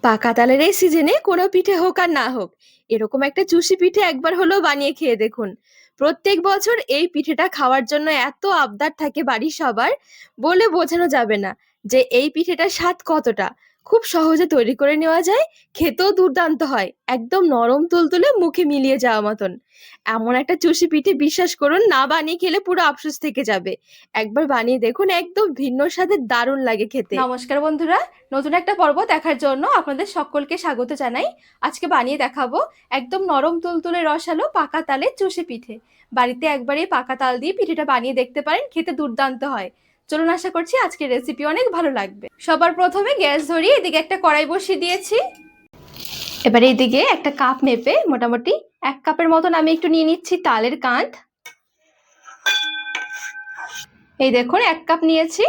পাকা তালের এই সিজনে কোনো পিঠে হোক আর না হোক, এরকম একটা চুষি পিঠে একবার হলেও বানিয়ে খেয়ে দেখুন। প্রত্যেক বছর এই পিঠেটা খাওয়ার জন্য এত আবদার থাকে বাড়ির সবার, বলে বোঝানো যাবে না যে এই পিঠেটার স্বাদ কতটা। খুব সহজে তৈরি করে নেওয়া যায়, খেতেও দুর্দান্ত হয়, একদম নরম তুলতুলে মুখে মিলিয়ে যাওয়া মতন। এমন একটা চুষি পিঠে বিশ্বাস করুন না বানিয়ে খেলে পুরো আফসোস থেকে যাবে। একবার বানিয়ে দেখুন, একদম ভিন্ন স্বাদের, দারুণ লাগে খেতে। নমস্কার বন্ধুরা, নতুন একটা পর্ব দেখার জন্য আপনাদের সকলকে স্বাগত জানাই। আজকে বানিয়ে দেখাবো একদম নরম তুলতুলে রসালো পাকা তালের চুষি পিঠে। বাড়িতে একবারই পাকা তাল দিয়ে পিঠেটা বানিয়ে দেখতে পারেন, খেতে দুর্দান্ত হয়। চলুন, আশা করছি আজকের রেসিপি অনেক ভালো লাগবে। সবার প্রথমে গ্যাস ধরিয়ে এদিকে একটা কড়াই বসিয়ে দিয়েছি। এবারে এদিকে একটা কাপ মেপে মোটামুটি 1 কাপের মতন আমি একটু নিয়ে নিচ্ছি তালের কাঁধ। এই দেখুন 1 কাপ নিয়েছি।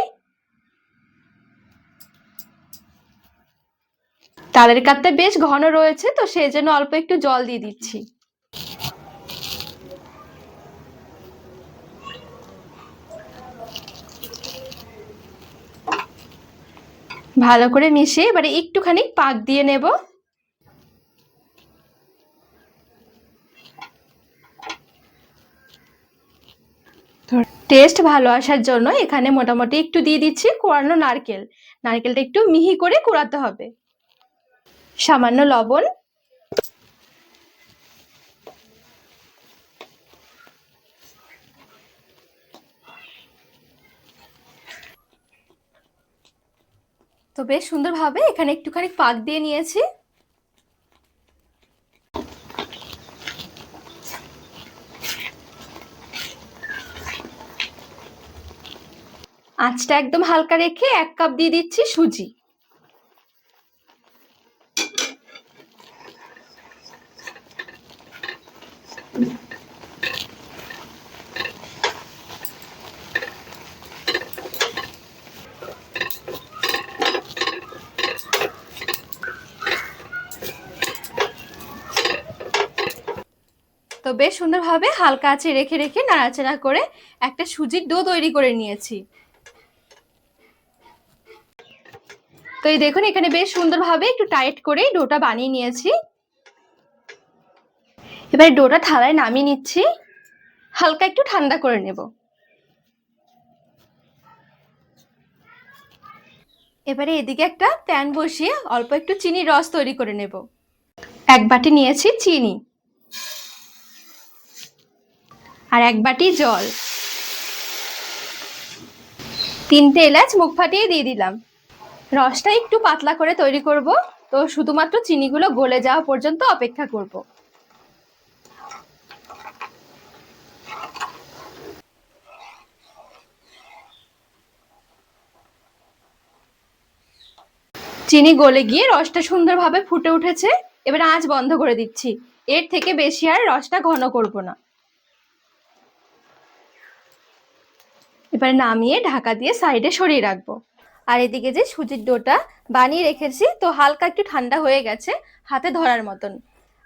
তালের কাঠটা বেশ ঘন রয়েছে, তো সেই জন্য অল্প একটু জল দিয়ে দিচ্ছি। ভালো করে মিশিয়ে এবারে একটুখানি পাক দিয়ে নেব। টেস্ট ভালো আসার জন্য এখানে মোটামুটি একটু দিয়ে দিচ্ছি কোরানো নারকেল। নারকেলটা একটু মিহি করে কোরাতে হবে। সামান্য লবণ, তো বেশ সুন্দরভাবে এখানে একটুখানি পাক দিয়ে নিয়েছি। আঁচটা একদম হালকা রেখে 1 কাপ দিয়ে দিচ্ছি সুজি। তো বেশ সুন্দরভাবে হালকা আঁচে রেখে রেখে নাড়াচাড়া করে একটা সুজির ডো তৈরি করে নিয়েছি। তো এই দেখুন এখানে বেশ সুন্দরভাবে একটু টাইট করে ডোটা বানিয়ে নিয়েছি। এবার ডোটা থালায় নামিয়ে নিচ্ছি, হালকা একটু ঠান্ডা করে নেব। এবারে এদিকে একটা প্যান বসিয়ে অল্প একটু চিনির রস তৈরি করে নেব। 1 বাটি নিয়েছি চিনি আর 1 বাটি জল। 3টে এলাচ মুখ ফাটিয়ে দিয়ে দিলাম। রসটা একটু পাতলা করে তৈরি করব, তো শুধুমাত্র চিনিগুলো গলে যাওয়া পর্যন্ত অপেক্ষা করব। চিনি গলে গিয়ে রসটা সুন্দরভাবে ফুটে উঠেছে। এবার আঁচ বন্ধ করে দিচ্ছি। এর থেকে বেশি আর রসটা ঘন করব না। এবারে নামিয়ে ঢাকা দিয়ে সাইডে সরিয়ে রাখবো। আর এদিকে যে সুজির ডোটা বানিয়ে রেখেছি, তো হালকা একটু ঠান্ডা হয়ে গেছে, হাতে ধরার মতন।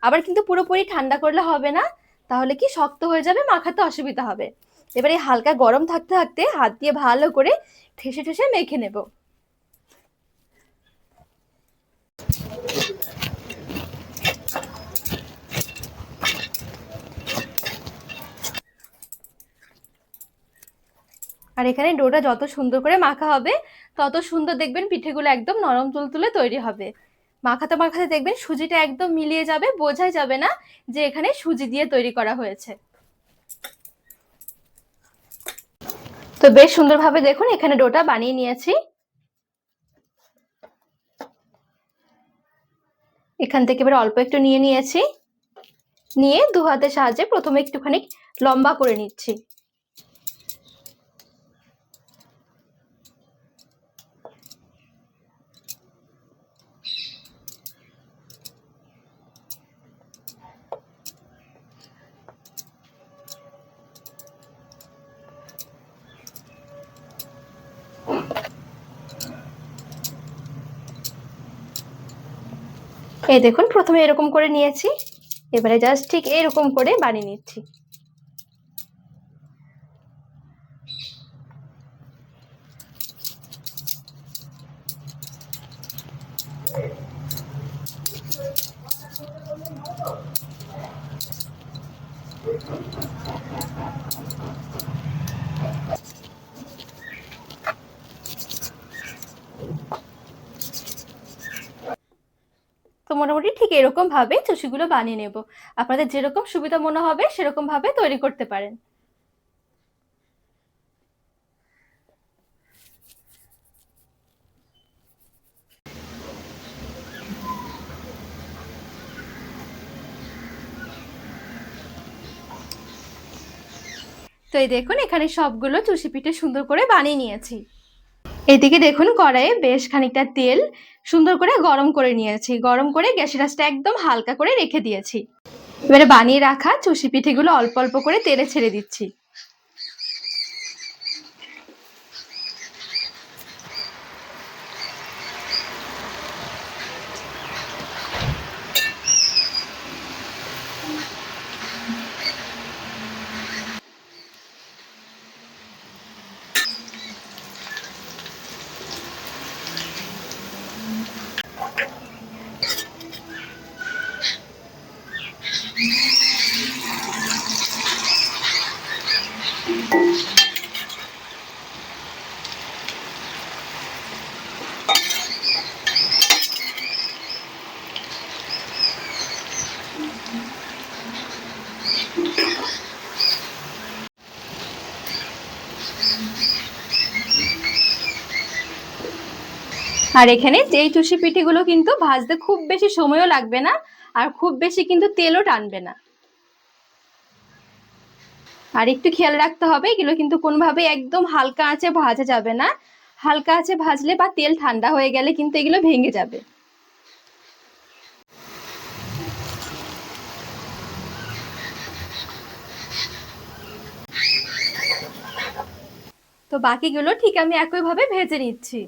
আবার কিন্তু পুরোপুরি ঠান্ডা করলে হবে না, তাহলে কি শক্ত হয়ে যাবে, মাখাতে অসুবিধা হবে। এবারে হালকা গরম থাকতে থাকতে হাত দিয়ে ভালো করে ঠেসে ঠেসে মেখে নেব। আর এখানে ডোটা যত সুন্দর করে মাখা হবে, তত সুন্দর দেখবেন পিঠেগুলো একদম নরম তুলতুলে তৈরি হবে। মাখাতে মাখাতে দেখবেন সুজিটা একদম মিলিয়ে যাবে, বোঝাই যাবে না যে এখানে সুজি দিয়ে তৈরি করা হয়েছে। তো বেশ সুন্দরভাবে দেখুন এখানে ডোটা বানিয়ে নিয়েছি। এখান থেকে এবার অল্প একটু নিয়ে নিয়েছি, নিয়ে 2 হাতের সাহায্যে প্রথমে একটুখানি লম্বা করে নিচ্ছি। এই দেখুন প্রথমে এরকম করে নিয়েছি, এবারে জাস্ট ঠিক এরকম করে বানিয়ে নিচ্ছি। তো মোটামুটি ঠিক এরকম ভাবে চুষিগুলো বানিয়ে নেব। আপনাদের যেরকম সুবিধা মনে হবে সেরকম ভাবে তৈরি করতে পারেন। তো এই দেখুন এখানে সবগুলো চুষি পিঠে সুন্দর করে বানিয়ে নিয়েছি। এদিকে দেখুন কড়াইয়ে বেশ খানিকটা তেল সুন্দর করে গরম করে নিয়েছি। গরম করে গ্যাসের আঁচটা একদম হালকা করে রেখে দিয়েছি। এবারে বানিয়ে রাখা চুষি পিঠেগুলো অল্প অল্প করে তেলে ছেড়ে দিচ্ছি। আর এখানে এই চুষি পিঠেগুলো কিন্তু ভাজতে খুব বেশি সময়ও লাগবে না, আর খুব বেশি কিন্তু তেলও টানবে না। আর একটু খেয়াল রাখতে হবে এগুলো কিন্তু কোনোভাবে একদম হালকা আঁচে ভাজা যাবে না। হালকা আঁচে ভাজলে বা তেল ঠান্ডা হয়ে গেলে কিন্তু এগুলো ভেঙে যাবে। তো বাকিগুলো ঠিক আমি একইভাবে ভেজে নিচ্ছি।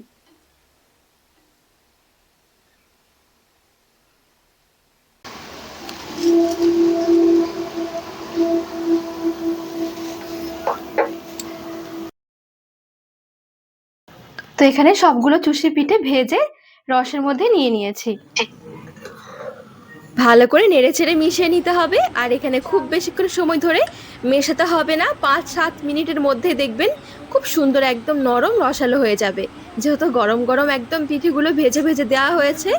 তো এখানে সবগুলো চুষি পিঠে ভেজে রসের মধ্যে নিয়ে নিয়েছি। ভালো করে নেড়েচেড়ে মিশিয়ে নিতে হবে। আর এখানে খুব বেশিক্ষণ সময় ধরে মেশাতে হবে না, 5-7 মিনিটের মধ্যে দেখবেন খুব সুন্দর একদম নরম রসালো হয়ে যাবে, যেহেতু গরম গরম একদম পিঠেগুলো ভেজে ভেজে দেওয়া হয়েছে।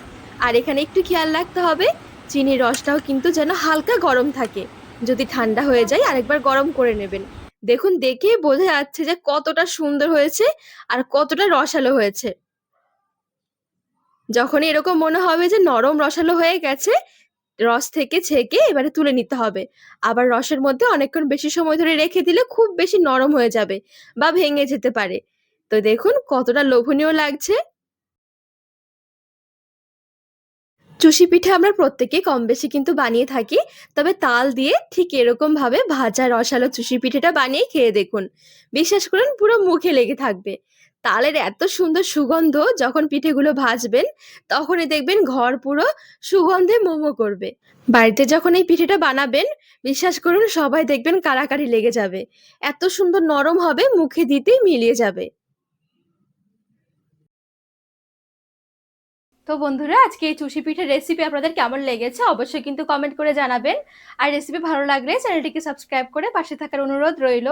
আর এখানে একটু খেয়াল রাখতে হবে চিনির রসটাও কিন্তু যেন হালকা গরম থাকে, যদি ঠান্ডা হয়ে যায় আরেকবার গরম করে নেবেন। দেখুন দেখে বোঝা যাচ্ছে যে কতটা সুন্দর হয়েছে আর কতটা রসালো হয়েছে। যখন এরকম মনে হবে যে নরম রসালো হয়ে গেছে, রস থেকে ছেঁকে এবারে তুলে নিতে হবে। আবার রসের মধ্যে অনেকক্ষণ বেশি সময় ধরে রেখে দিলে খুব বেশি নরম হয়ে যাবে বা ভেঙে যেতে পারে। তো দেখুন কতটা লোভনীয় লাগছে। চুষি পিঠে আমরা প্রত্যেকেই কম বেশি কিন্তু বানিয়ে থাকি, তবে তাল দিয়ে ঠিক এরকম ভাবে ভাজা রসালো চুষি পিঠেটা বানিয়ে খেয়ে দেখুন, বিশ্বাস করুন পুরো মুখে লেগে থাকবে। তালের এত সুন্দর সুগন্ধ, যখন পিঠেগুলো ভাজবেন তখনই দেখবেন ঘর পুরো সুগন্ধে মোমো করবে। বাড়িতে যখন এই পিঠেটা বানাবেন, বিশ্বাস করুন সবাই দেখবেন কাড়াকাড়ি লেগে যাবে, এত সুন্দর নরম হবে মুখে দিতেই মিলিয়ে যাবে। তো বন্ধুরা আজকে এই চুষি পিঠের রেসিপি আপনাদের কেমন লেগেছে অবশ্যই কিন্তু কমেন্ট করে জানাবেন। আর রেসিপি ভালো লাগলে চ্যানেলটিকে সাবস্ক্রাইব করে পাশে থাকার অনুরোধ রইল।